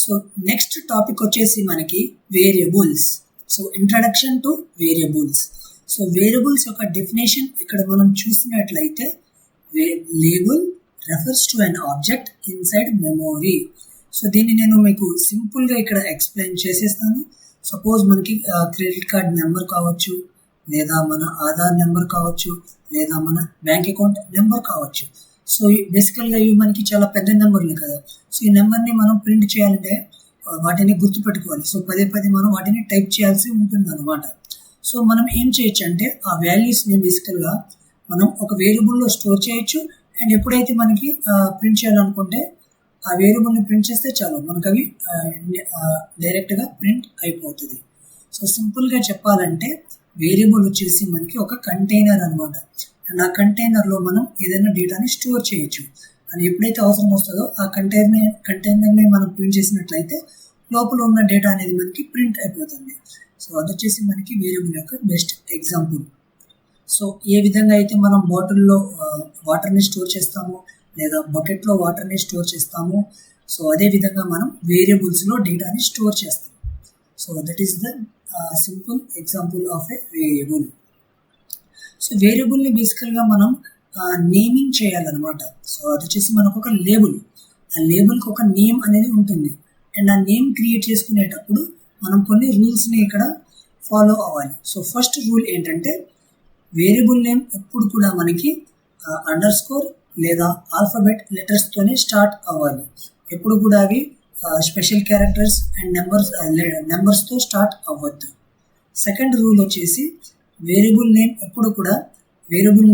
So next topic వచ్చేసి మనకి variables. So introduction to variables. So variables యొక్క definition ఇక్కడ మనం చూసినట్లయితే label refers to an object inside memory. So దీన్ని నేను మీకు సింపుల్గా ఇక్కడ ఎక్స్ప్లెయిన్ చేసేస్తాను. సపోజ్ మనకి క్రెడిట్ కార్డ్ నెంబర్ కావచ్చు, లేదా మన ఆధార్ నెంబర్ కావచ్చు, లేదా మన బ్యాంక్ అకౌంట్ నెంబర్ కావచ్చు. సో బేసికల్గా ఇవి మనకి చాలా పెద్ద నెంబర్లు కదా. సో ఈ నెంబర్ని మనం ప్రింట్ చేయాలంటే వాటిని గుర్తుపెట్టుకోవాలి. సో పదే మనం వాటిని టైప్ చేయాల్సి ఉంటుంది అనమాట. సో మనం ఏం చేయొచ్చు అంటే ఆ వాల్యూస్ని బేసికల్గా మనం ఒక వేరియబుల్లో స్టోర్ చేయొచ్చు. అండ్ ఎప్పుడైతే మనకి ప్రింట్ చేయాలనుకుంటే ఆ వేరియబుల్ని ప్రింట్ చేస్తే చాలు, మనకు అవి డైరెక్ట్గా ప్రింట్ అయిపోతుంది. సో సింపుల్గా చెప్పాలంటే వేరియబుల్ వచ్చేసి మనకి ఒక కంటైనర్ అనమాట. అండ్ ఆ కంటైనర్లో మనం ఏదైనా డేటాని స్టోర్ చేయొచ్చు. అండ్ ఎప్పుడైతే అవసరం వస్తుందో ఆ కంటైనర్ని మనం ప్రింట్ చేసినట్లయితే లోపల ఉన్న డేటా అనేది మనకి ప్రింట్ అయిపోతుంది. సో అది వచ్చేసి మనకి వేరియబుల్ యొక్క బెస్ట్ ఎగ్జాంపుల్. సో ఏ విధంగా అయితే మనం బాటిల్లో వాటర్ని స్టోర్ చేస్తామో, లేదా బకెట్లో వాటర్ని స్టోర్ చేస్తామో, సో అదే విధంగా మనం వేరియబుల్స్లో డేటాని స్టోర్ చేస్తాం. So that is the simple example of A variable. So వేరియబుల్ని బేసికల్గా మనం నేమింగ్ చేయాలన్నమాట. సో అది వచ్చేసి మనకు ఒక లేబుల్. ఆ లేబుల్కి ఒక నేమ్ అనేది ఉంటుంది. అండ్ ఆ నేమ్ క్రియేట్ చేసుకునేటప్పుడు మనం కొన్ని రూల్స్ని ఇక్కడ ఫాలో అవ్వాలి. సో ఫస్ట్ రూల్ ఏంటంటే వేరియబుల్ నేమ్ ఎప్పుడు కూడా మనకి అండర్ స్కోర్ లేదా ఆల్ఫాబెట్ లెటర్స్తోనే స్టార్ట్ అవ్వాలి. ఎప్పుడు కూడా అవి స్పెషల్ క్యారెక్టర్స్ అండ్ నెంబర్స్తో స్టార్ట్ అవ్వద్దు. సెకండ్ రూల్ వచ్చేసి వేరియబుల్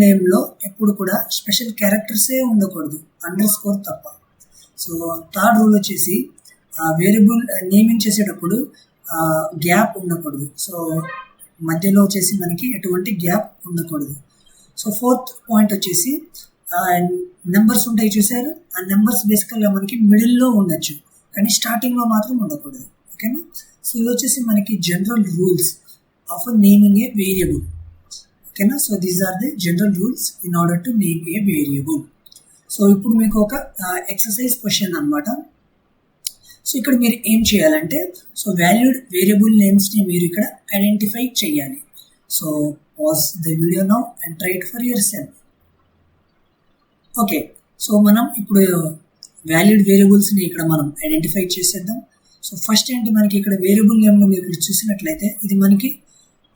నేమ్లో ఎప్పుడు కూడా స్పెషల్ క్యారెక్టర్సే ఉండకూడదు, అండర్ స్కోర్ తప్ప. సో థర్డ్ రూల్ వచ్చేసి వేరియబుల్ నేమింగ్ చేసేటప్పుడు గ్యాప్ ఉండకూడదు. సో మధ్యలో వచ్చేసి మనకి ఎటువంటి గ్యాప్ ఉండకూడదు. సో ఫోర్త్ పాయింట్ వచ్చేసి నెంబర్స్ ఉంటాయి చూసారు, ఆ నెంబర్స్ బేసికల్గా మనకి మిడిల్లో ఉండొచ్చు, కానీ స్టార్టింగ్లో మాత్రం ఉండకూడదు. ఓకేనా. సో ఇది వచ్చేసి మనకి general rules of naming a variable. ఓకేనా. So these are the general rules in order to name a variable. So ఇప్పుడు మీకు ఒక ఎక్సర్సైజ్ క్వశ్చన్ అనమాట. సో ఇక్కడ మీరు ఏం చేయాలంటే సో వాల్యూడ్ వేరియబుల్ నేమ్స్ని మీరు ఇక్కడ ఐడెంటిఫై చేయాలి. So pause the video now and try it for your self. Okay. So మనం ఇప్పుడు వాల్యూడ్ వేరియబుల్స్ని ఇక్కడ మనం ఐడెంటిఫై చేసేద్దాం. సో ఫస్ట్ ఏంటి, మనకి ఇక్కడ వేరియబుల్ నేమ్లో మీరు ఇక్కడ చూసినట్లయితే ఇది మనకి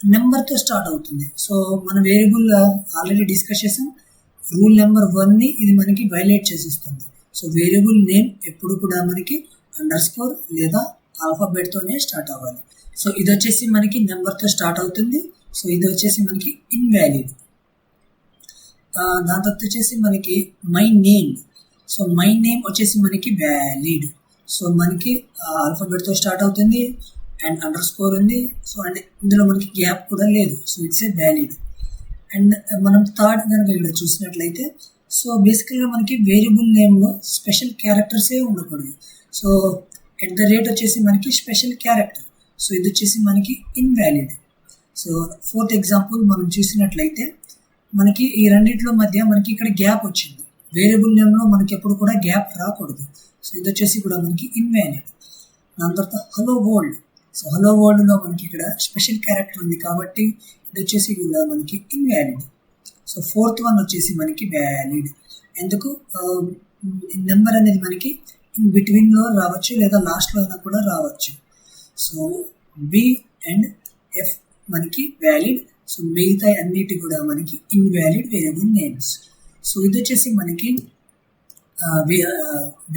నెంబర్తో స్టార్ట్ అవుతుంది. సో మన వేరియబుల్ ఆల్రెడీ డిస్కస్ చేసాం, రూల్ నెంబర్ 1ని ఇది మనకి వైలేట్ చేసేస్తుంది. సో వేరియబుల్ నేమ్ ఎప్పుడు కూడా మనకి అండర్ స్కోర్ లేదా ఆల్ఫాబెట్తోనే స్టార్ట్ అవ్వాలి. సో ఇది వచ్చేసి మనకి నెంబర్తో స్టార్ట్ అవుతుంది. సో ఇది వచ్చేసి మనకి ఇన్వాలిడ్. దాని తర్వాత వచ్చేసి మనకి my name. So my name వచ్చేసి మనకి వ్యాలిడ్. సో మనకి ఆల్ఫాబెట్తో స్టార్ట్ అవుతుంది అండ్ అండర్ స్కోర్ ఉంది. సో అండ్ ఇందులో మనకి గ్యాప్ కూడా లేదు. So it's a valid. And మనం థర్డ్ కనుక ఇక్కడ చూసినట్లయితే సో బేసికల్గా మనకి వేరియబుల్ నేమ్లో స్పెషల్ క్యారెక్టర్సే ఉండకూడదు. సో ఎట్ ద రేట్ వచ్చేసి మనకి స్పెషల్ క్యారెక్టర్. సో ఇది వచ్చేసి మనకి ఇన్వాలిడ్. సో ఫోర్త్ ఎగ్జాంపుల్ మనం చూసినట్లయితే మనకి ఈ రెండిట్లో మధ్య మనకి ఇక్కడ గ్యాప్ వచ్చింది. వేరియబుల్ నేమ్లో మనకి ఎప్పుడు కూడా గ్యాప్ రాకూడదు. సో ఇది వచ్చేసి కూడా మనకి ఇన్వాలిడ్. దాని తర్వాత హలో వరల్డ్. సో హలో వరల్డ్లో మనకి ఇక్కడ స్పెషల్ క్యారెక్టర్ ఉంది కాబట్టి ఇది వచ్చేసి కూడా మనకి ఇన్వాలిడ్. సో ఫోర్త్ వన్ వచ్చేసి మనకి వ్యాలిడ్. ఎందుకు, నెంబర్ అనేది మనకి ఇన్ బిట్వీన్లో రావచ్చు లేదా లాస్ట్లో అయినా కూడా రావచ్చు. సో బి అండ్ ఎఫ్ మనకి వ్యాలిడ్. సో మిగతా అన్నిటి కూడా మనకి ఇన్వాలిడ్ వేరియబుల్ నేమ్స్. సో ఇది వచ్చేసి మనకి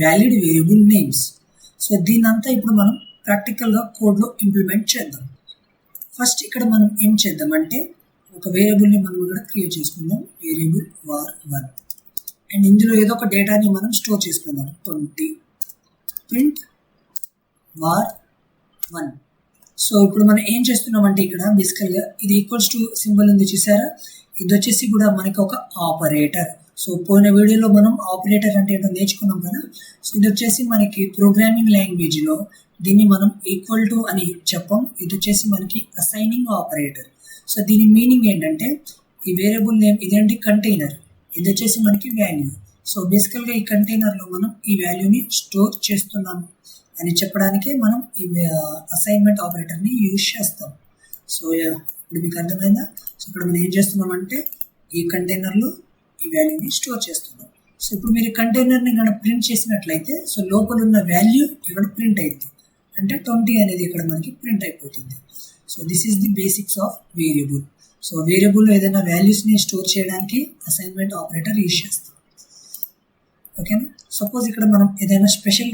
వ్యాలిడ్ వేరియబుల్ నేమ్స్. సో దీనంతా ఇప్పుడు మనం ప్రాక్టికల్గా కోడ్లో ఇంప్లిమెంట్ చేద్దాం. ఫస్ట్ ఇక్కడ మనం ఏం చేద్దామంటే ఒక వేరియబుల్ని మనం ఇక్కడ క్రియేట్ చేసుకుందాం, వేరియబుల్ var1. అండ్ ఇందులో ఏదో ఒక డేటాని మనం స్టోర్ చేసుకుందాం, 20 ప్రింట్ var1. సో ఇప్పుడు మనం ఏం చేస్తున్నామంటే ఇక్కడ బేసికల్గా ఇది ఈక్వల్స్ టు సింబల్ ఉంది చూసారా, ఇది వచ్చేసి కూడా మనకి ఒక ఆపరేటర్. సో పోయిన వీడియోలో మనం ఆపరేటర్ అంటే ఏంటో నేర్చుకున్నాం కదా. సో ఇది వచ్చేసి మనకి ప్రోగ్రామింగ్ లాంగ్వేజ్లో దీన్ని మనం ఈక్వల్ టు అని చెప్పాం. ఇది వచ్చేసి మనకి అసైనింగ్ ఆపరేటర్. సో దీని మీనింగ్ ఏంటంటే ఈ వేరియబుల్ నేమ్ ఇదేంటి కంటైనర్, ఇది వచ్చేసి మనకి వాల్యూ. సో బేసికల్గా ఈ కంటైనర్లో మనం ఈ వాల్యూని స్టోర్ చేస్తున్నాము అని చెప్పడానికే మనం ఈ అసైన్మెంట్ ఆపరేటర్ని యూజ్ చేస్తాం. సో ఇప్పుడు మీకు అర్థమైందా? సో ఇక్కడ మనం ఏం చేస్తున్నామంటే ఈ కంటైనర్లో ఈ వాల్యూని స్టోర్ చేస్తున్నాం. సో ఇప్పుడు మీరు కంటైనర్ని ఇక్కడ ప్రింట్ చేసినట్లయితే సో లోపల ఉన్న వాల్యూ ఇక్కడ ప్రింట్ అయింది, అంటే 20 అనేది ఇక్కడ మనకి ప్రింట్ అయిపోతుంది. So this is the basics of variable. So వేరియబుల్లో ఏదైనా వాల్యూస్ని స్టోర్ చేయడానికి అసైన్మెంట్ ఆపరేటర్ యూజ్ చేస్తాం. ఓకేనా? సపోజ్ ఇక్కడ మనం ఏదైనా స్పెషల్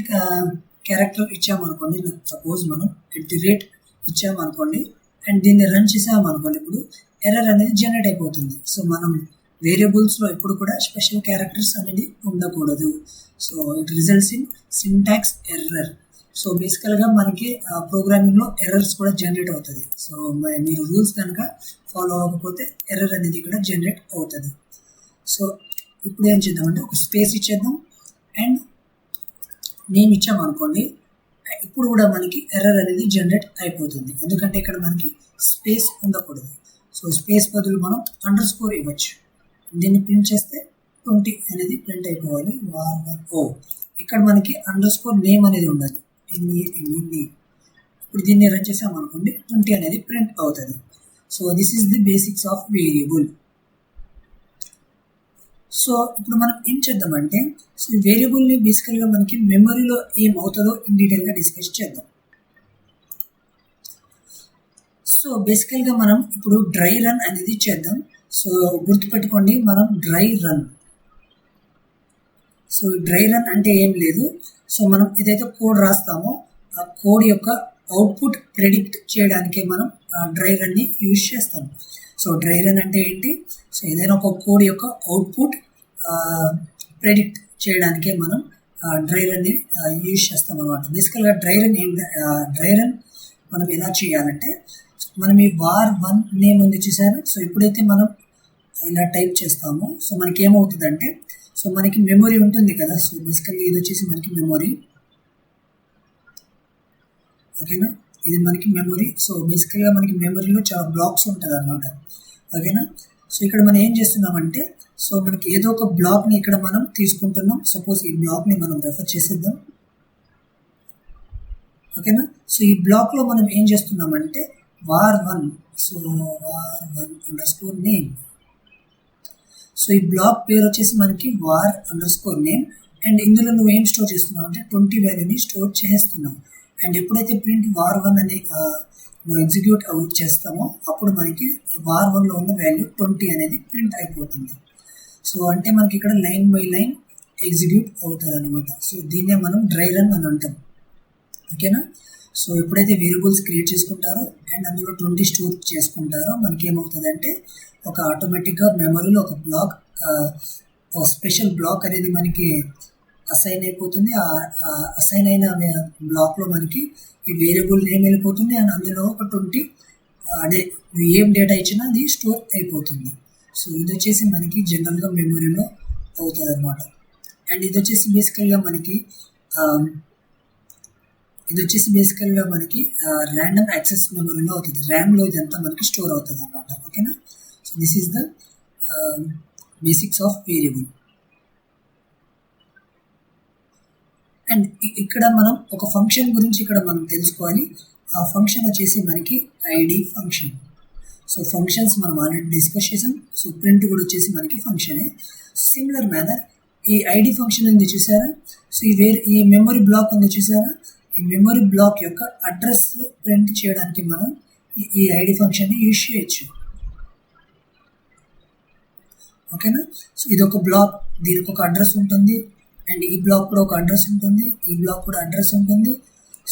క్యారెక్టర్ ఇచ్చామనుకోండి, సపోజ్ మనం @ ఇచ్చామనుకోండి అండ్ దీన్ని రన్ చేసామనుకోండి, ఇప్పుడు ఎర్రర్ అనేది జనరేట్ అయిపోతుంది. సో మనం వేరియబుల్స్లో ఎప్పుడు కూడా స్పెషల్ క్యారెక్టర్స్ అనేది ఉండకూడదు. So it results in syntax error. So బేసికల్గా మనకి ప్రోగ్రామింగ్లో ఎర్రర్స్ కూడా జనరేట్ అవుతుంది. సో మీరు రూల్స్ కనుక ఫాలో అవ్వకపోతే ఎర్రర్ అనేది కూడా జనరేట్ అవుతుంది. సో ఇప్పుడు ఏం చేద్దామంటే ఒక స్పేస్ ఇచ్చేద్దాం అండ్ నేమ్ ఇచ్చామనుకోండి, ఇప్పుడు కూడా మనకి ఎర్రర్ అనేది జనరేట్ అయిపోతుంది, ఎందుకంటే ఇక్కడ మనకి స్పేస్ ఉండకూడదు. సో స్పేస్ బదులు మనం _ ఇవ్వచ్చు. దీన్ని ప్రింట్ చేస్తే 20 అనేది ప్రింట్ అయిపోవాలి. ఇక్కడ మనకి _ నేమ్ అనేది ఉండదు. ఇప్పుడు దీన్ని రన్ చేసామనుకోండి 20 అనేది ప్రింట్ అవుతుంది. So this is the basics of variable. So ఇప్పుడు మనం ఏం చేద్దామంటే సో వేరియబుల్ని బేసికల్గా మనకి మెమరీలో ఏం అవుతుందో ఇన్ డీటెయిల్గా డిస్కస్ చేద్దాం. సో బేసికల్గా మనం ఇప్పుడు డ్రై రన్ అనేది చేద్దాం. సో గుర్తుపెట్టుకోండి, మనం dry run. So dry run అంటే ఏం లేదు, సో మనం ఏదైతే కోడ్ రాస్తామో ఆ కోడ్ యొక్క అవుట్పుట్ ప్రెడిక్ట్ చేయడానికే మనం డ్రై రన్ని యూజ్ చేస్తాం. సో డ్రై రన్ అంటే ఏంటి? సో ఏదైనా ఒక కోడ్ యొక్క అవుట్పుట్ ప్రెడిక్ట్ చేయడానికే మనం డ్రై రన్ని యూజ్ చేస్తాం అనమాట. బేసికల్గా డ్రై రన్ మనం ఎలా చేయాలంటే మనం ఈ var1 నేమ్ ఉంది చూసారు. సో ఎప్పుడైతే మనం ఇలా టైప్ చేస్తామో సో మనకి ఏమవుతుందంటే సో మనకి మెమొరీ ఉంటుంది కదా. సో బేసికల్లీ ఇది వచ్చేసి మనకి మెమొరీ. ఓకేనా? ఇది మనకి మెమొరీ. సో బేసికల్గా మనకి మెమొరీలో చాలా బ్లాక్స్ ఉంటుంది అనమాట. ఓకేనా? సో ఇక్కడ మనం ఏం చేస్తున్నామంటే సో మనకి ఏదో ఒక బ్లాక్ని ఇక్కడ మనం తీసుకుంటున్నాం. సపోజ్ ఈ బ్లాక్ని మనం రెఫర్ చేసేద్దాం. ఓకేనా? సో ఈ బ్లాక్లో మనం ఏం చేస్తున్నామంటే var1, so var1 _ name. So ఈ బ్లాక్ పేరు వచ్చేసి మనకి var_ నేమ్ అండ్ ఇందులో నువ్వు ఏం స్టోర్ చేస్తున్నావు అంటే 20 వాల్యూని స్టోర్ చేస్తున్నావు. అండ్ ఎప్పుడైతే ప్రింట్ var1 అని నువ్వు ఎగ్జిక్యూట్ అవుట్ చేస్తామో అప్పుడు మనకి var1లో ఉన్న వాల్యూ 20 అనేది ప్రింట్ అయిపోతుంది. సో అంటే మనకి ఇక్కడ లైన్ బై లైన్ ఎగ్జిక్యూట్ అవుతుంది అనమాట. సో దీన్నే మనం డ్రై రన్ అని అంటాం. ఓకేనా? సో ఎప్పుడైతే వేరియబుల్స్ క్రియేట్ చేసుకుంటారో అండ్ అందులో 20 స్టోర్ చేసుకుంటారో మనకి ఏమవుతుందంటే ఒక ఆటోమేటిక్గా మెమరీలో ఒక బ్లాక్, ఒక స్పెషల్ బ్లాక్ అనేది మనకి అసైన్ అయిపోతుంది. అసైన్ అయిన బ్లాక్లో మనకి ఈ వేరియబుల్ నేమ్ వెళ్ళిపోతుంది అండ్ అందులో ఒక 20 అదే ఏం డేటా ఇచ్చినా అది స్టోర్ అయిపోతుంది. సో ఇది వచ్చేసి మనకి జనరల్గా మెమరీలో అవుతుంది అనమాట. అండ్ ఇది వచ్చేసి బేసికల్గా మనకి ర్యాండమ్ యాక్సెస్ మెమరీలో అవుతుంది. ర్యామ్లో ఇదంతా మనకి స్టోర్ అవుతుంది అనమాట. ఓకేనా? So this is the basics of variable. And ఇక్కడ మనం ఒక ఫంక్షన్ గురించి ఇక్కడ మనం తెలుసుకోవాలి. ఆ ఫంక్షన్ వచ్చేసి మనకి ఐడి ఫంక్షన్. సో ఫంక్షన్స్ మనం ఆల్రెడీ డిస్కస్ చేసాం. సో ప్రింట్ కూడా వచ్చేసి మనకి ఫంక్షనే. సిమిలర్ మేనర్ ఈ ఐడి ఫంక్షన్ ఉంది చూసారా. సో ఈ మెమరీ బ్లాక్ ఉంది చూసారా. ఈ మెమరీ బ్లాక్ యొక్క అడ్రస్ ప్రింట్ చేయడానికి మనం ఈ ఐడి ఫంక్షన్ని యూజ్ చేయొచ్చు. ఓకేనా? సో ఇది ఒక బ్లాక్, దీనికి ఒక అడ్రస్ ఉంటుంది అండ్ ఈ బ్లాక్ కూడా ఒక అడ్రస్ ఉంటుంది, ఈ బ్లాక్ కూడా అడ్రస్ ఉంటుంది.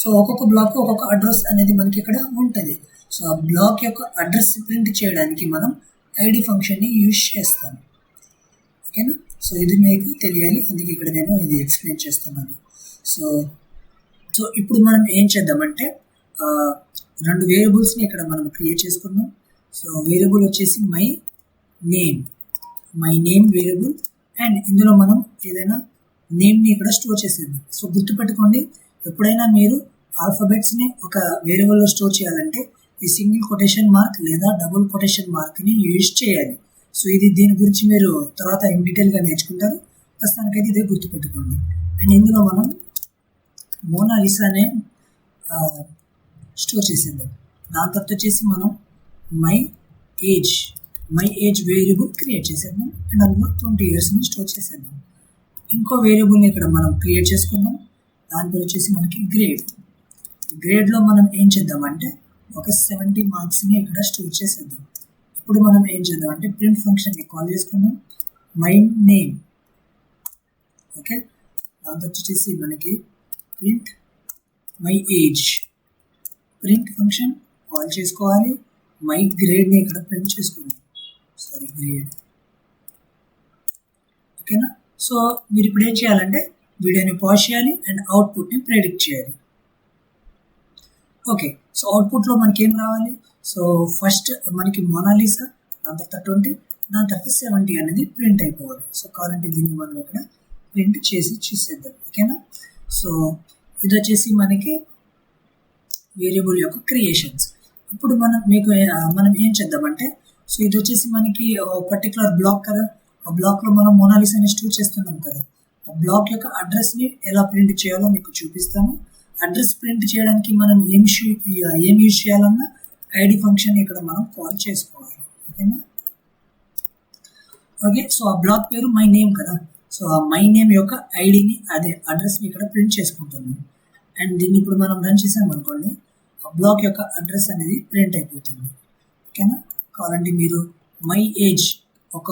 సో ఒక్కొక్క బ్లాక్ ఒక్కొక్క అడ్రస్ అనేది మనకి ఇక్కడ ఉంటుంది. సో ఆ బ్లాక్ యొక్క అడ్రస్ ప్రింట్ చేయడానికి మనం ఐడి ఫంక్షన్ని యూజ్ చేస్తాం. ఓకేనా? సో ఇది మీకు తెలియాలి, అందుకే ఇక్కడ నేను ఇది ఎక్స్ప్లెయిన్ చేస్తున్నాను. సో ఇప్పుడు మనం ఏం చేద్దామంటే 2 వేరియబుల్స్ని ఇక్కడ మనం క్రియేట్ చేసుకుందాం. సో వేరియబుల్ వచ్చేసి మై నేమ్ వేరియబుల్ అండ్ ఇందులో మనం ఏదైనా నేమ్ని ఇక్కడ స్టోర్ చేసేద్దాం. సో గుర్తుపెట్టుకోండి, ఎప్పుడైనా మీరు ఆల్ఫాబెట్స్ని ఒక వేరియబుల్లో స్టోర్ చేయాలంటే ఈ సింగిల్ కొటేషన్ మార్క్ లేదా డబుల్ కొటేషన్ మార్క్ని యూజ్ చేయాలి. సో దీని గురించి మీరు తర్వాత ఇన్ డీటెయిల్గా నేర్చుకుంటారు. ప్రస్తుతానికైతే ఇదే గుర్తుపెట్టుకోండి. అండ్ ఇందులో మనం మోనాలిసానే స్టోర్ చేసేద్దాం. దాని తర్వాత వచ్చేసి మనం మై ఏజ్ వేరియబుల్ క్రియేట్ చేసేద్దాం అండ్ అందులో 20 yearsని స్టోర్ చేసేద్దాం. ఇంకో వేరియబుల్ని ఇక్కడ మనం క్రియేట్ చేసుకుందాం. దాని పేరు వచ్చేసి మనకి గ్రేడ్లో మనం ఏం చేద్దామంటే ఒక 70 మార్క్స్ని ఇక్కడ స్టోర్ చేసేద్దాం. ఇప్పుడు మనం ఏం చేద్దాం అంటే ప్రింట్ ఫంక్షన్ని కాల్ చేసుకుందాం. మై నేమ్, ఓకే, దాంతో వచ్చేసి మనకి print my age, print function call చేసుకోవాలి. మై గ్రేడ్ని ఇక్కడ ప్రింట్ చేసుకుందాం. గ్రేడ్, ఓకేనా. సో మీరు ఇప్పుడు ఏం చేయాలంటే వీడియోని పాజ్ చేయాలి అండ్ అవుట్పుట్ని ప్రెడిక్ట్ చేయాలి. ఓకే, సో అవుట్పుట్లో మనకి ఏం రావాలి? సో ఫస్ట్ మనకి మోనాలిసా, దాని తర్వాత 20, దాని తర్వాత 70 అనేది ప్రింట్ అయిపోవాలి. సో కావాలంటే దీన్ని మనం ఇక్కడ ప్రింట్ చేసి చూసేద్దాం, ఓకేనా. సో ఇది వచ్చేసి మనకి వేరియబుల్ యొక్క క్రియేషన్స్. ఇప్పుడు మనం ఏం చేద్దామంటే, సో ఇది వచ్చేసి మనకి పర్టికులర్ బ్లాక్ కదా, ఆ బ్లాక్లో మనం మోనాలిసాని స్టోర్ చేస్తున్నాం కదా, ఆ బ్లాక్ యొక్క అడ్రస్ని ఎలా ప్రింట్ చేయాలో మీకు చూపిస్తాను. అడ్రస్ ప్రింట్ చేయడానికి మనం ఏం యూజ్ చేయాలన్నా ఐడి ఫంక్షన్ ఇక్కడ మనం కాల్ చేసుకోవాలి, ఓకేనా. ఓకే, సో ఆ బ్లాక్ పేరు మై నేమ్ కదా, సో ఆ మై నేమ్ యొక్క ఐడిని, అదే అడ్రస్ని ఇక్కడ ప్రింట్ చేసుకుంటున్నాం. అండ్ దీన్ని ఇప్పుడు మనం రన్ చేసామనుకోండి, ఆ బ్లాక్ యొక్క అడ్రస్ అనేది ప్రింట్ అయిపోతుంది, ఓకేనా. కావాలంటే మీరు మై ఏజ్ ఒక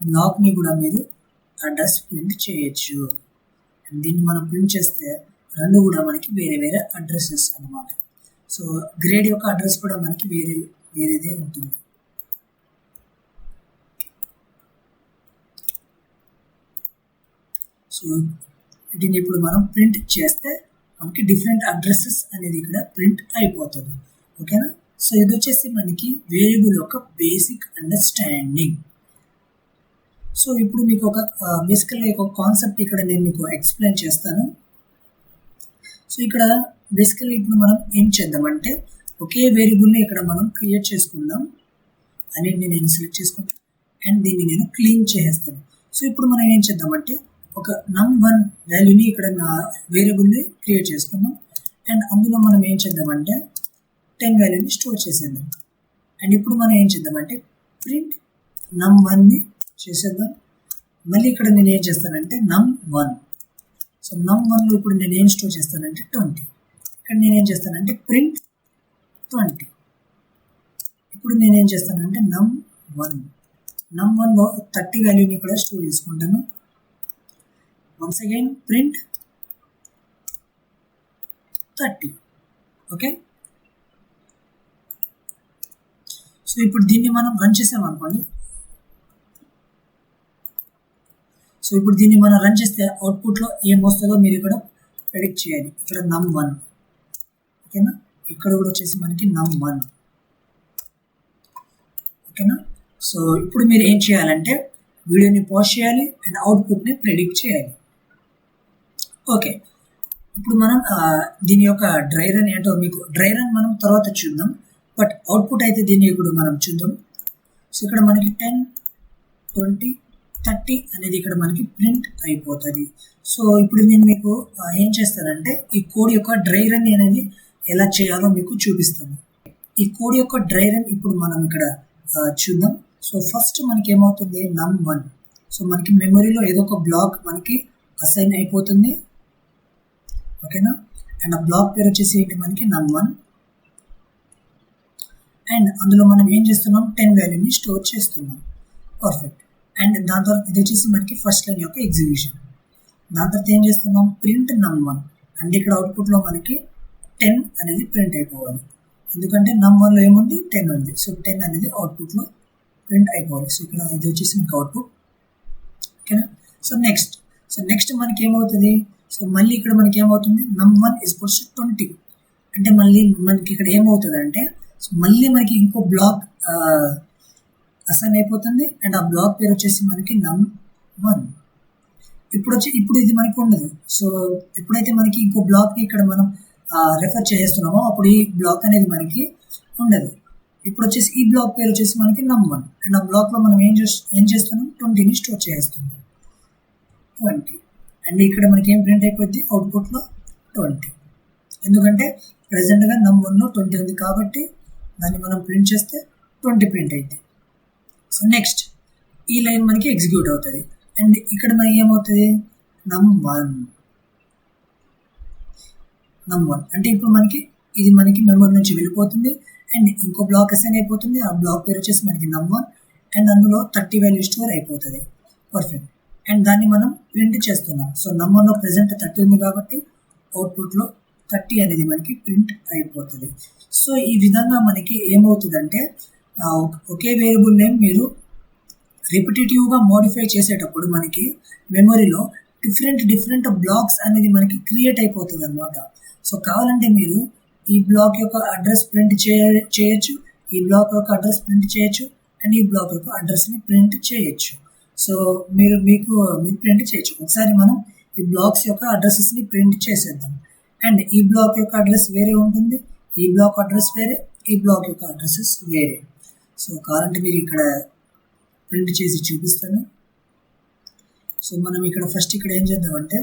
బ్లాక్ని కూడా మీరు అడ్రస్ ప్రింట్ చేయొచ్చు. అండ్ దీన్ని మనం ప్రింట్ చేస్తే రెండు కూడా మనకి వేరే వేరే అడ్రసెస్ అన్నమాట. సో గ్రేడ్ యొక్క అడ్రస్ కూడా మనకి వేరేదే ఉంటుంది. సో వీటిని ఇప్పుడు మనం ప్రింట్ చేస్తే మనకి డిఫరెంట్ అడ్రసెస్ అనేది ఇక్కడ ప్రింట్ అయిపోతుంది, ఓకేనా. సో ఇది వచ్చేసి మనకి వేరియబుల్ యొక్క బేసిక్ అండర్స్టాండింగ్. సో ఇప్పుడు మీకు బేసికల్గా ఒక కాన్సెప్ట్ ఇక్కడ నేను మీకు ఎక్స్ప్లెయిన్ చేస్తాను. సో ఇక్కడ బేసికల్లీ ఇప్పుడు మనం ఏం చేద్దామంటే ఒకే వేరియబుల్ని ఇక్కడ మనం క్రియేట్ చేసుకుందాం. అన్నిటిని నేను సెలెక్ట్ చేసుకుంటాను అండ్ దీన్ని నేను క్లీన్ చేసేస్తాను. సో ఇప్పుడు మనం ఏం చేద్దామంటే ఒక num1 వాల్యూని ఇక్కడ వేరియబుల్ని క్రియేట్ చేసుకుందాం అండ్ అందులో మనం ఏం చేద్దామంటే 10 వాల్యూని స్టోర్ చేసేద్దాం. అండ్ ఇప్పుడు మనం ఏం చేద్దామంటే ప్రింట్ num1ని చేసేద్దాం. మళ్ళీ ఇక్కడ నేను ఏం చేస్తానంటే num1. సో num1లో ఇప్పుడు నేను ఏం స్టోర్ చేస్తానంటే 20. ఇక్కడ నేనేం చేస్తానంటే ప్రింట్ 20. ఇప్పుడు నేనేం చేస్తానంటే num1లో 30 వాల్యూని ఇక్కడ స్టోర్ చేసుకుంటాను. Once again print 30, okay. So ఇప్పుడు దీన్ని మనం రన్ చేసామనుకోండి. సో ఇప్పుడు దీన్ని మనం రన్ చేస్తే అవుట్పుట్లో ఏం వస్తుందో మీరు ఇక్కడ ప్రెడిక్ట్ చేయాలి. ఇక్కడ num1, ఓకేనా. ఇక్కడ కూడా వచ్చేసి మనకి num1, ఓకేనా. సో ఇప్పుడు మీరు ఏం చేయాలంటే వీడియోని పాజ్ చేయాలి అండ్ అవుట్పుట్ని ప్రెడిక్ట్ చేయాలి, ఓకే. ఇప్పుడు మనం దీని యొక్క డ్రై రన్ ఏంటో మీకు డ్రై రన్ మనం తర్వాత చూద్దాం, బట్ అవుట్పుట్ అయితే దీన్ని ఇప్పుడు మనం చూద్దాం. సో ఇక్కడ మనకి 10, 20, 30 అనేది ఇక్కడ మనకి ప్రింట్ అయిపోతుంది. సో ఇప్పుడు నేను మీకు ఏం చేస్తానంటే ఈ కోడ్ యొక్క డ్రై రన్ అనేది ఎలా చేయాలో మీకు చూపిస్తాను. ఈ కోడ్ యొక్క డ్రై రన్ ఇప్పుడు మనం ఇక్కడ చూద్దాం. సో ఫస్ట్ మనకి ఏమవుతుంది num1. సో మనకి మెమరీలో ఏదో ఒక బ్లాక్ మనకి అసైన్ అయిపోతుంది, ఓకేనా. అండ్ ఆ బ్లాక్ పేరు వచ్చేసి ఏంటి మనకి num1 అండ్ అందులో మనం ఏం చేస్తున్నాం 10 వాల్యూని స్టోర్ చేస్తున్నాం, పర్ఫెక్ట్. అండ్ దాని తర్వాత ఇది వచ్చేసి మనకి ఫస్ట్ లైన్ యొక్క ఎగ్జిక్యూషన్. దాని తర్వాత ఏం చేస్తున్నాం ప్రింట్ num1 అండ్ ఇక్కడ అవుట్పుట్లో మనకి 10 అనేది ప్రింట్ అయిపోవాలి, ఎందుకంటే num1లో ఏముంది 10 ఉంది. సో 10 అనేది అవుట్పుట్లో ప్రింట్ అయిపోవాలి. సో ఇక్కడ ఇది వచ్చేసి మనకి అవుట్పుట్, ఓకేనా. సో నెక్స్ట్ మనకి ఏమవుతుంది? సో మళ్ళీ ఇక్కడ మనకి ఏమవుతుంది num1 = 20 అంటే మళ్ళీ మనకి ఇక్కడ ఏమవుతుంది అంటే సో మళ్ళీ మనకి ఇంకో బ్లాక్ అసైన్ అయిపోతుంది అండ్ ఆ బ్లాక్ పేరు వచ్చేసి మనకి num1. ఇప్పుడు ఇది మనకి ఉండదు. సో ఎప్పుడైతే మనకి ఇంకో బ్లాక్ని ఇక్కడ మనం రెఫర్ చేస్తున్నామో అప్పుడు ఈ బ్లాక్ అనేది మనకి ఉండదు. ఇప్పుడు వచ్చేసి ఈ బ్లాక్ పేరు వచ్చేసి మనకి num1 అండ్ ఆ బ్లాక్లో మనం ఏం చేస్తున్నాం 20ని స్టోర్ చేస్తున్నాం 20 అండ్ ఇక్కడ మనకి ఏం ప్రింట్ అయిపోద్ది అవుట్పుట్లో 20. ఎందుకంటే ప్రజెంట్గా num1లో 20 ఉంది కాబట్టి దాన్ని మనం ప్రింట్ చేస్తే 20 ప్రింట్ అయింది. సో నెక్స్ట్ ఈ లైన్ మనకి ఎగ్జిక్యూట్ అవుతుంది. అండ్ ఇక్కడ మనకి ఏమవుతుంది, num1 అంటే ఇప్పుడు ఇది మనకి మెమరీ నుంచి వెళ్ళిపోతుంది అండ్ ఇంకో బ్లాక్ అసైన్ అయిపోతుంది. ఆ బ్లాక్ పేరు వచ్చేసి మనకి num1 అండ్ అందులో 30 వాల్యూ స్టోర్ అయిపోతుంది. పర్ఫెక్ట్. అండ్ దాన్ని మనం ప్రింట్ చేస్తున్నాం. సో num1లో ప్రెజెంట్ 30 ఉంది కాబట్టి అవుట్పుట్లో 30 అనేది మనకి ప్రింట్ అయిపోతుంది. సో ఈ విధంగా మనకి ఏమవుతుందంటే ఒకే వేరియబుల్ నేమ్ మీరు రిపిటేటివ్గా మోడిఫై చేసేటప్పుడు మనకి మెమరీలో డిఫరెంట్ బ్లాక్స్ అనేది మనకి క్రియేట్ అయిపోతుంది అనమాట. సో కావాలంటే మీరు ఈ బ్లాక్ యొక్క అడ్రస్ ప్రింట్ చేయొచ్చు, ఈ బ్లాక్ యొక్క అడ్రస్ ప్రింట్ చేయొచ్చు అండ్ ఈ బ్లాక్ యొక్క అడ్రస్ని ప్రింట్ చేయొచ్చు. సో మీరు ప్రింట్ చేయొచ్చు. ఒకసారి మనం ఈ బ్లాక్స్ యొక్క అడ్రసెస్ని ప్రింట్ చేసేద్దాం. అండ్ ఈ బ్లాక్ యొక్క అడ్రస్ వేరే ఉంటుంది, ఈ బ్లాక్ అడ్రస్ వేరే, ఈ బ్లాక్ యొక్క అడ్రసెస్ వేరే. సో కావాలంటే మీరు ఇక్కడ ప్రింట్ చేసి చూపిస్తాను. సో మనం ఫస్ట్ ఏం చేద్దామంటే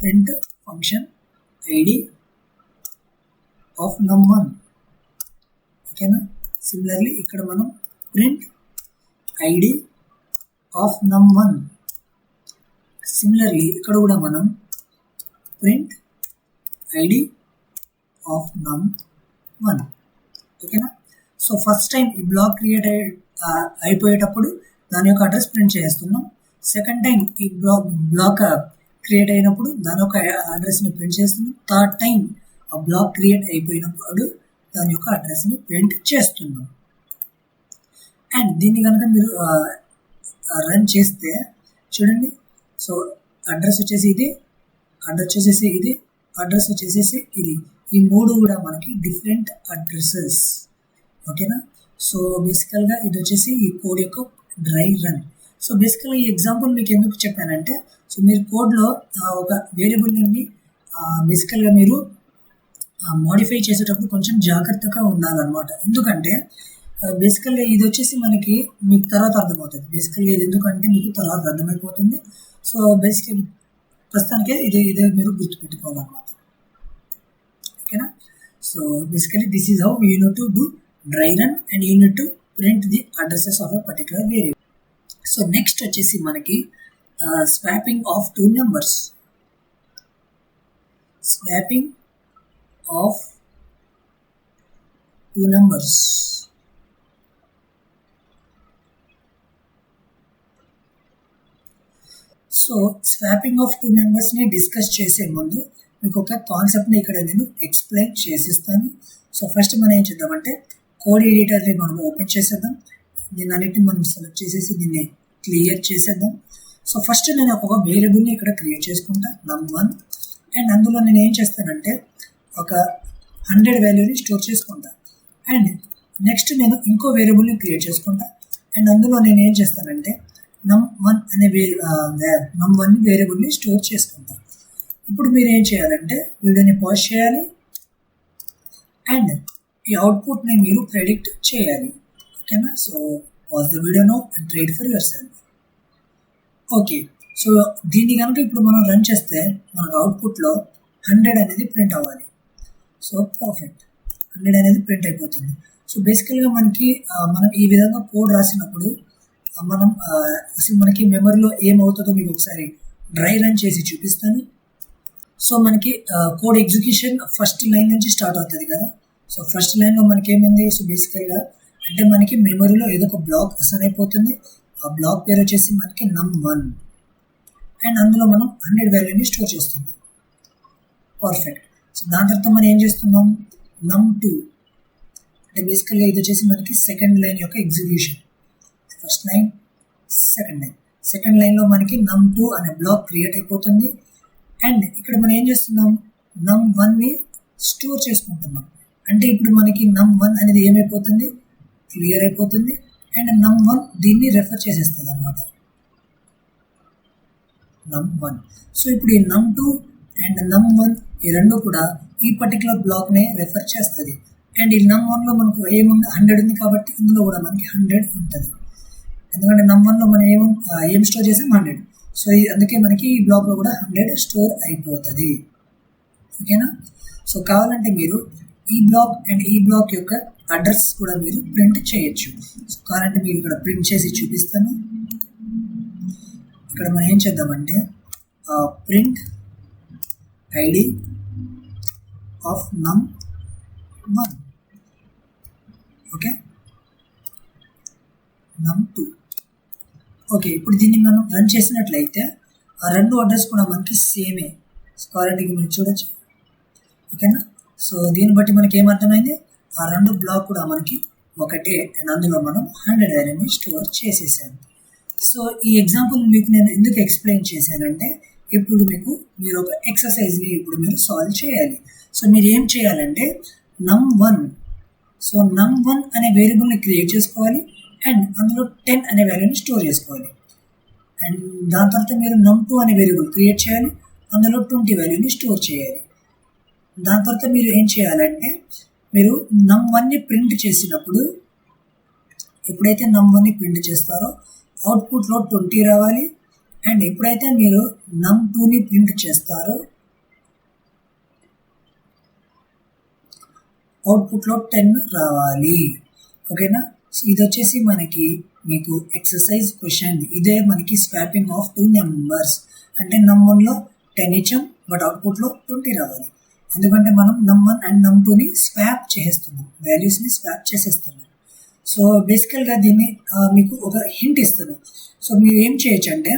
print function ID of num1. ఓకేనా. సిమిలర్లీ ఇక్కడ మనం print ID of num1. Similarly ఇక్కడ కూడా మనం ప్రింట్ ఐడి ఆఫ్ num1. ఓకేనా. సో ఫస్ట్ టైం ఈ బ్లాక్ క్రియేట్ అయిపోయేటప్పుడు దాని యొక్క అడ్రస్ ప్రింట్ చేస్తున్నాం. సెకండ్ టైం ఈ బ్లాక్ క్రియేట్ అయినప్పుడు దాని యొక్క అడ్రస్ని ప్రింట్ చేస్తున్నాం. థర్డ్ టైం ఆ బ్లాక్ క్రియేట్ అయిపోయినప్పుడు దాని యొక్క అడ్రస్ని ప్రింట్ చేస్తున్నాం. అండ్ దీన్ని కనుక మీరు రన్ చేస్తే చూడండి. సో అడ్రస్ వచ్చేసి ఇది, అడ్రస్ వచ్చేసి ఇది, అడ్రస్ వచ్చేసి ఇది. ఈ మూడు కూడా మనకి డిఫరెంట్ అడ్రసెస్. ఓకేనా. సో బేసికల్గా ఇది వచ్చేసి ఈ కోడ్ యొక్క డ్రై రన్. సో బేసికల్గా ఈ ఎగ్జాంపుల్ మీకు ఎందుకు చెప్పానంటే, సో మీరు కోడ్లో ఒక వేరియబుల్ నేమ్ని బేసికల్గా మీరు మోడిఫై చేసేటప్పుడు కొంచెం జాగ్రత్తగా ఉండాలన్నమాట. ఎందుకంటే బేసికల్గా ఇది వచ్చేసి మీకు తర్వాత అర్థమవుతుంది. బేసికల్గా ఇది ఎందుకంటే మీకు తర్వాత అర్థమైపోతుంది. సో బేసికల్ ప్రస్తుతానికే ఇదే మీరు గుర్తుపెట్టుకోవాలన్నమాట. ఓకేనా. So basically this is how you need to do dry run and you need to print the addresses of a particular variable. So next వచ్చేసి మనకి swapping of 2 numbers. Swapping of 2 numbers. So swapping of 2 numbers-ని discuss చేసే ముందు మీకు ఒక కాన్సెప్ట్ని ఇక్కడ నేను ఎక్స్ప్లెయిన్ చేసిస్తాను. సో ఫస్ట్ మనం ఏం చేద్దామంటే కోడ్ ఎడిటర్ని మనం ఓపెన్ చేసేద్దాం. దీన్ని అన్నిటిని మనం సెలెక్ట్ చేసేసి దీన్ని క్లియర్ చేసేద్దాం. సో ఫస్ట్ నేను ఒక వేరియబుల్ని ఇక్కడ క్రియేట్ చేసుకుంటా num1. అండ్ అందులో నేను ఏం చేస్తానంటే ఒక 100 వాల్యూని స్టోర్ చేసుకుంటా. అండ్ నెక్స్ట్ నేను ఇంకో వేరియబుల్ని క్రియేట్ చేసుకుంటా. అండ్ అందులో నేను ఏం చేస్తానంటే num1 అనే num1 వేరియబుల్ని స్టోర్ చేసుకుంటా. ఇప్పుడు మీరు ఏం చేయాలంటే వీడియోని పాజ్ చేయాలి అండ్ ఈ అవుట్పుట్ని మీరు ప్రెడిక్ట్ చేయాలి. ఓకేనా. So pause the video now and try it for your self. Okay. So దీన్ని కనుక ఇప్పుడు మనం రన్ చేస్తే మనకు అవుట్పుట్లో 100 అనేది ప్రింట్ అవ్వాలి. సో పర్ఫెక్ట్, 100 అనేది ప్రింట్ అయిపోతుంది. సో బేసికల్గా మనం ఈ విధంగా కోడ్ రాసినప్పుడు అసలు మనకి మెమరీలో ఏమవుతుందో మీకు ఒకసారి డ్రై రన్ చేసి చూపిస్తాను. సో మనకి కోడ్ ఎగ్జిక్యూషన్ ఫస్ట్ లైన్ నుంచి స్టార్ట్ అవుతుంది కదా. సో ఫస్ట్ లైన్లో ఏముంది, సో బేసికల్గా అంటే మనకి మెమరీలో ఏదో ఒక బ్లాక్ అసైన్ అయిపోతుంది. ఆ బ్లాక్ పేరు వచ్చేసి మనకి num1 అండ్ అందులో మనం 100 వాల్యూని స్టోర్ చేస్తున్నాం. పర్ఫెక్ట్. సో దాని తర్వాత మనం ఏం చేస్తున్నాం num2 అంటే బేసికల్గా ఇది వచ్చేసి మనకి సెకండ్ లైన్ యొక్క ఎగ్జిక్యూషన్. ఫస్ట్ లైన్, సెకండ్ లైన్లో మనకి num2 అనే బ్లాక్ క్రియేట్ అయిపోతుంది. అండ్ ఇక్కడ మనం ఏం చేస్తున్నాం num1ని స్టోర్ చేసుకుంటున్నాం. అంటే ఇప్పుడు మనకి num1 అనేది ఏమైపోతుంది, క్లియర్ అయిపోతుంది. అండ్ num1 దీన్ని రెఫర్ చేసేస్తుంది అన్నమాట, num1. సో ఇప్పుడు ఈ num2 అండ్ num1 ఈ రెండు కూడా ఈ పర్టికులర్ బ్లాక్నే రెఫర్ చేస్తుంది. అండ్ ఈ num1లో మనకు ఏముంది 100 ఉంది కాబట్టి ఇందులో కూడా మనకి 100 ఉంటుంది. ఎందుకంటే num1లో మనం ఏం స్టోర్ చేసాం 100. సో అందుకే మనకి ఈ బ్లాక్లో కూడా 100 స్టోర్ అయిపోతుంది. ఓకేనా? సో కావాలంటే మీరు ఈ బ్లాక్ అండ్ ఈ బ్లాక్ యొక్క అడ్రస్ కూడా మీరు ప్రింట్ చేయొచ్చు. సో కావాలంటే మీరు ఇక్కడ ప్రింట్ చేసి చూపిస్తాను. ఇక్కడ మనం ఏం చేద్దామంటే print ID of num1, okay, num2. Okay, ఇప్పుడు దీన్ని మనం రన్ చేసినట్లయితే ఆ రెండు అడ్రస్ కూడా మనకి సేమే. కావాలంటే మీరు చూడొచ్చు. ఓకేనా? సో దీన్ని బట్టి మనకి ఏమర్థమైంది, ఆ రెండు బ్లాక్ కూడా మనకి ఒకటే అండ్ అందులో మనం 100 వాల్యూని స్టోర్ చేసేసాము. సో ఈ ఎగ్జాంపుల్ మీకు నేను ఎందుకు ఎక్స్ప్లెయిన్ చేశానంటే ఇప్పుడు మీరు ఒక ఎక్సర్సైజ్ని ఇప్పుడు మీరు సాల్వ్ చేయాలి. సో మీరు ఏం చేయాలంటే num1 అనే వేరియబుల్ని క్రియేట్ చేసుకోవాలి అండ్ అందులో 10 అనే వాల్యూని స్టోర్ చేసుకోవాలి. అండ్ దాని తర్వాత మీరు num2 అనే వేరియబుల్ క్రియేట్ చేయాలి, అందులో 20 వాల్యూని స్టోర్ చేయాలి. దాని తర్వాత మీరు ఏం చేయాలంటే మీరు num1ని ప్రింట్ చేసినప్పుడు ఎప్పుడైతే num1ని ప్రింట్ చేస్తారో అవుట్పుట్లో 20 రావాలి. అండ్ ఎప్పుడైతే మీరు num2ని ప్రింట్ చేస్తారో అవుట్పుట్లో 10 రావాలి. ఓకేనా? సో ఇది వచ్చేసి మీకు ఎక్సర్సైజ్ క్వశ్చన్. ఇదే మనకి స్వాపింగ్ ఆఫ్ 2 నెంబర్స్. అంటే num1లో 10 ఇచ్చాం బట్ అవుట్పుట్లో 20 రావాలి. ఎందుకంటే మనం num1 అండ్ num2ని స్వాప్ చేసేస్తున్నాం, వాల్యూస్ని స్వాప్ చేసేస్తున్నాం. సో బేసికల్గా దీన్ని మీకు ఒక హింట్ ఇస్తున్నాం. సో మీరు ఏం చేయొచ్చు అంటే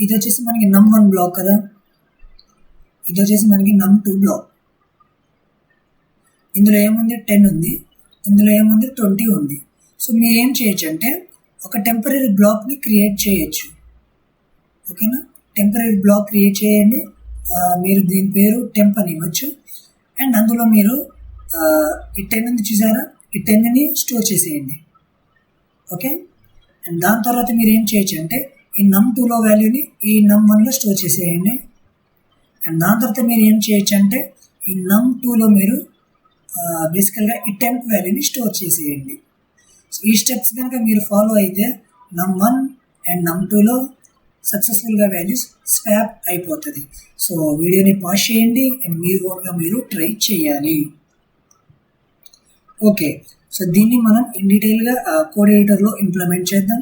ఇది వచ్చేసి మనకి num1 బ్లాక్ కదా, ఇది వచ్చేసి మనకి num2 బ్లాక్. ఇందులో ఏముంది 10 ఉంది, ఇందులో ఏముంది 20 ఉంది. సో మీరు ఏం చేయొచ్చు అంటే ఒక టెంపరీ బ్లాక్ని క్రియేట్ చేయొచ్చు. ఓకేనా? టెంపరీ బ్లాక్ క్రియేట్ చేయండి. మీరు దీని పేరు టెంప్ అని ఇవ్వచ్చు. అండ్ అందులో మీరు ఈ 10 ఉంది చూసారా, ఈ 10ని స్టోర్ చేసేయండి. ఓకే? అండ్ దాని తర్వాత మీరు ఏం చేయొచ్చు అంటే ఈ num2లో వాల్యూని ఈ num1లో స్టోర్ చేసేయండి. అండ్ దాని తర్వాత మీరు ఏం చేయొచ్చు అంటే ఈ num2లో మీరు బేసికల్గా ఈ టెంప్ వాల్యూని స్టోర్ చేసేయండి. సో ఈ స్టెప్స్ కనుక మీరు ఫాలో అయితే num1 అండ్ num2లో సక్సెస్ఫుల్గా వాల్యూస్ స్వాప్ అయిపోతుంది. సో వీడియోని పాజ్ చేయండి అండ్ మీరు ట్రై చేయాలి. ఓకే, సో దీన్ని మనం ఇన్ డీటెయిల్గా కోడ్ ఎడిటర్లో ఇంప్లిమెంట్ చేద్దాం.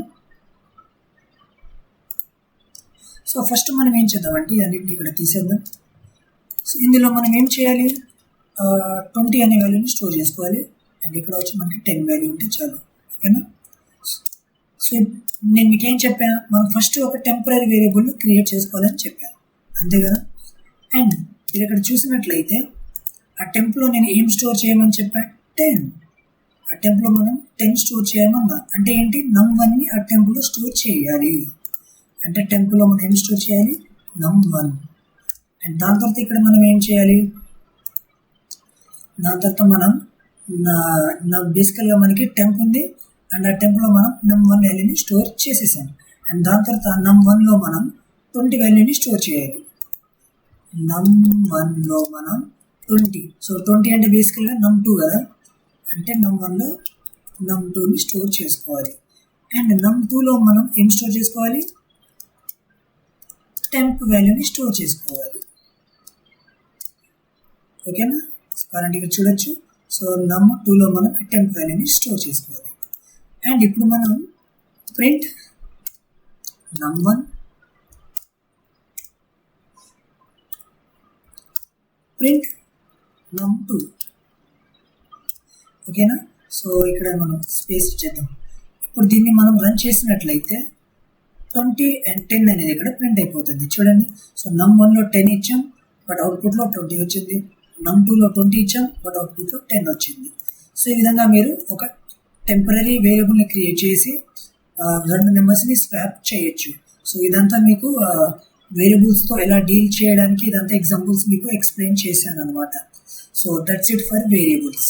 సో ఫస్ట్ మనం ఏం చేద్దామంటే అన్నింటినీ ఇక్కడ తీసేద్దాం. సో ఇందులో మనం ఏం చేయాలి, 20 అనే వాల్యూని స్టోర్ చేసుకోవాలి. అండ్ ఇక్కడ వచ్చి మనకి 10 వాల్యూ ఉంటే చాలు. ఓకేనా? సో నేను మీకేం చెప్పాను, మనం ఫస్ట్ ఒక టెంపరీ వేరియబుల్ క్రియేట్ చేసుకోవాలని చెప్పాను, అంతే కదా. అండ్ మీరు ఇక్కడ చూసినట్లయితే ఆ టెంప్లో నేను ఏం స్టోర్ చేయమని చెప్పాను, 10. ఆ టెంప్లో మనం 10 స్టోర్ చేయమన్నా. అంటే ఏంటి, num1ని ఆ టెంప్లో స్టోర్ చేయాలి. అంటే టెంప్లో మనం ఏం స్టోర్ చేయాలి, num1. అండ్ దాని తర్వాత ఇక్కడ మనం ఏం చేయాలి, దాని తర్వాత మనం బేసికల్గా మనకి టెంప్ ఉంది అండ్ ఆ టెంప్లో మనం num1 వాల్యూని స్టోర్ చేసేసాం. అండ్ దాని తర్వాత num1లో మనం 20 వాల్యూని స్టోర్ చేయాలి. num1లో మనం 20. సో 20 అంటే బేసికల్గా num2 కదా, అంటే num1లో num2ని స్టోర్ చేసుకోవాలి. అండ్ num2లో మనం ఏం స్టోర్ చేసుకోవాలి, టెంప్ వాల్యూని స్టోర్ చేసుకోవాలి. ఓకేనా? కరెంట్ ఇక్కడ చూడొచ్చు. సో num2లో మనం టెంప్ వాల్యూని స్టోర్ చేసుకోవాలి. అండ్ ఇప్పుడు మనం ప్రింట్ num1 ప్రింట్ num2. ఓకేనా? సో ఇక్కడ మనం స్పేస్ ఇచ్చేద్దాం. ఇప్పుడు దీన్ని మనం రన్ చేసినట్లయితే 20 అండ్ 10 అనేది ఇక్కడ ప్రింట్ అయిపోతుంది. చూడండి. సో num1లో 10 ఇచ్చాం బట్ అవుట్పుట్లో 20 వచ్చింది. num2లో 20 ఇచ్చాం బట్ అవుట్పుట్లో 10 వచ్చింది. సో ఈ విధంగా మీరు ఒక టెంపరీ వేరియబుల్ని క్రియేట్ చేసి రెండు నెంబర్స్ని స్వాప్ చేయొచ్చు. సో ఇదంతా మీకు వేరియబుల్స్తో ఎలా డీల్ చేయడానికి ఇదంతా ఎగ్జాంపుల్స్ మీకు ఎక్స్ప్లెయిన్ చేశాను అనమాట. So that's it for variables.